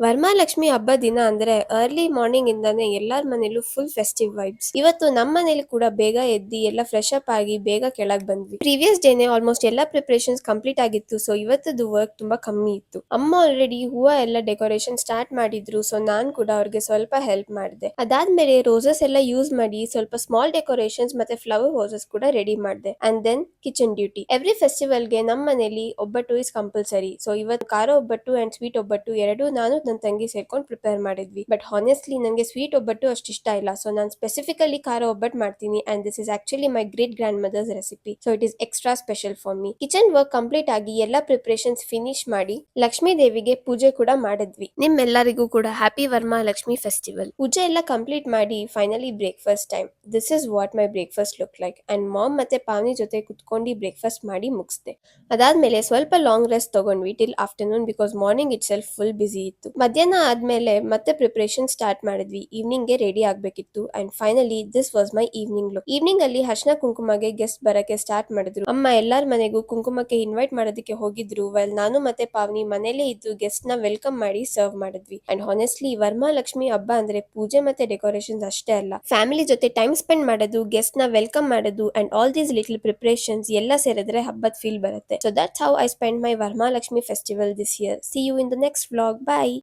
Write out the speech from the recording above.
ವರಮಹಾಲಕ್ಷ್ಮಿ ಹಬ್ಬ ದಿನ ಅಂದ್ರೆ ಅರ್ಲಿ ಮಾರ್ನಿಂಗ್ ಇಂದಾನೆ ಎಲ್ಲಾರ್ ಮನೇಲೂ ಫುಲ್ ಫೆಸ್ಟಿವ್ ವೈಬ್ಸ್. ಇವತ್ತು ನಮ್ಮ ಮನೇಲಿ ಕೂಡ ಬೇಗ ಎದ್ದಿ ಎಲ್ಲ ಫ್ರೆಶ್ ಅಪ್ ಆಗಿ ಬೇಗ ಕೆಳಗ್ ಬಂದ್ವಿ. ಪ್ರೀವಿಯಸ್ ಡೇನೆ ಆಲ್ಮೋಸ್ಟ್ ಎಲ್ಲ ಪ್ರಿಪರೇಷನ್ಸ್ ಕಂಪ್ಲೀಟ್ ಆಗಿತ್ತು. ಸೊ ಇವತ್ತದ್ದು ವರ್ಕ್ ತುಂಬಾ ಕಮ್ಮಿ ಇತ್ತು. ಅಮ್ಮ ಆಲ್ರೆಡಿ ಹೂವ ಎಲ್ಲ ಡೆಕೋರೇಷನ್ ಸ್ಟಾರ್ಟ್ ಮಾಡಿದ್ರು. ಸೊ ನಾನ್ ಕೂಡ ಅವ್ರಿಗೆ ಸ್ವಲ್ಪ ಹೆಲ್ಪ್ ಮಾಡಿದೆ. ಅದಾದ್ಮೇಲೆ ರೋಸಸ್ ಎಲ್ಲ ಯೂಸ್ ಮಾಡಿ ಸ್ವಲ್ಪ ಸ್ಮಾಲ್ ಡೆಕೋರೇಷನ್ಸ್ ಮತ್ತೆ ಫ್ಲವರ್ ವಾಸಸ್ ಕೂಡ ರೆಡಿ ಮಾಡಿದೆ. And then kitchen duty. Every ಫೆಸ್ಟಿವಲ್ಗೆ ನಮ್ಮ ಮನೇಲಿ ಒಬ್ಬಟ್ಟು ಇಸ್ ಕಂಪಲ್ಸರಿ. ಸೊ ಇವತ್ತು ಖಾರ ಒಬ್ಬಟ್ಟು ಅಂಡ್ ಸ್ವೀಟ್ ಒಬ್ಬಟ್ಟು ಎರಡು ನಾನು ನನ್ನ ತಂಗಿ ಸೇರ್ಕೊಂಡು ಪ್ರಿಪೇರ್ ಮಾಡಿದ್ವಿ. ಬಟ್ ಹಾನೆಸ್ಟ್ಲಿ ನಂಗೆ ಸ್ವೀಟ್ ಒಬ್ಬಟ್ಟು ಅಷ್ಟು ಇಷ್ಟ ಇಲ್ಲ. ಸೊ ನಾನು ಸ್ಪೆಸಿಫಿಕಲಿ ಖಾರ ಒಬ್ಬಟ್ಟು ಮಾಡ್ತೀನಿ and this is actually my great grandmother's recipe. So it is extra special for me. Kitchen work complete ಆಗಿ ಎಲ್ಲ ಪ್ರಿಪರೇಷನ್ಸ್ ಫಿನಿಶ್ ಮಾಡಿ ಲಕ್ಷ್ಮೀ ದೇವಿಗೆ ಪೂಜೆ ಕೂಡ ಮಾಡಿದ್ವಿ. ನಿಮ್ಮೆಲ್ಲರಿಗೂ ಕೂಡ ಹ್ಯಾಪಿ ವರಮಹಾಲಕ್ಷ್ಮಿ ಫೆಸ್ಟಿವಲ್. ಪೂಜೆ ಎಲ್ಲ ಕಂಪ್ಲೀಟ್ ಮಾಡಿ finally breakfast time. This is what my breakfast look like. And mom ಮತ್ತೆ ಪಾವನಿ ಜೊತೆ ಕುತ್ಕೊಂಡು ಬ್ರೇಕ್ಫಾಸ್ಟ್ ಮಾಡಿ ಮುಗಿಸ್ದೆ. ಅದಾದ್ಮೇಲೆ ಸ್ವಲ್ಪ ಲಾಂಗ್ ರೆಸ್ಟ್ ತಗೊಂಡ್ವಿ till afternoon because morning itself full busy ಇತ್ತು. ಮಧ್ಯಾಹ್ನ ಆದ್ಮೇಲೆ ಮತ್ತೆ ಪ್ರಿಪರೇಷನ್ ಸ್ಟಾರ್ಟ್ ಮಾಡಿದ್ವಿ. ಈವ್ನಿಂಗ್ ಗೆ ರೆಡಿ ಆಗ್ಬೇಕಿತ್ತು and finally this was my evening look. Evening ಅಲ್ಲಿ ಅರ್ಶಿನ ಕುಂಕುಮಗೆ ಗೆಸ್ಟ್ ಬರಕ್ಕೆ ಸ್ಟಾರ್ಟ್ ಮಾಡಿದ್ರು. ಅಮ್ಮ ಎಲ್ಲಾರ್ ಮನೆಗೂ ಕುಂಕುಮಕ್ಕೆ ಇನ್ವೈಟ್ ಮಾಡೋದಕ್ಕೆ ಹೋಗಿದ್ರು. ವೆಲ್ ನಾನು ಮತ್ತೆ ಪಾವನಿ ಮನೇಲೆ ಇದ್ದು ಗೆಸ್ಟ್ ನ ವೆಲ್ಕಮ್ ಮಾಡಿ ಸರ್ವ್ ಮಾಡಿದ್ವಿ. ಅಂಡ್ ಹಾನೆಸ್ಟ್ಲಿ ವರಮಹಾಲಕ್ಷ್ಮಿ ಹಬ್ಬ ಅಂದ್ರೆ ಪೂಜೆ ಮತ್ತೆ ಡೆಕೋರೇಷನ್ಸ್ ಅಷ್ಟೇ ಅಲ್ಲ, ಫ್ಯಾಮಿಲಿ ಜೊತೆ ಟೈಮ್ ಸ್ಪೆಂಡ್ ಮಾಡೋದು, ಗೆಸ್ಟ್ ನ ವೆಲ್ಕಮ್ ಮಾಡೋದು and all these little preparations ಎಲ್ಲ ಸೇರಿದ್ರೆ ಹಬ್ಬದ ಫೀಲ್ ಬರುತ್ತೆ. So that's how I spend my Varamahalakshmi festival this year. See you in the next vlog. By.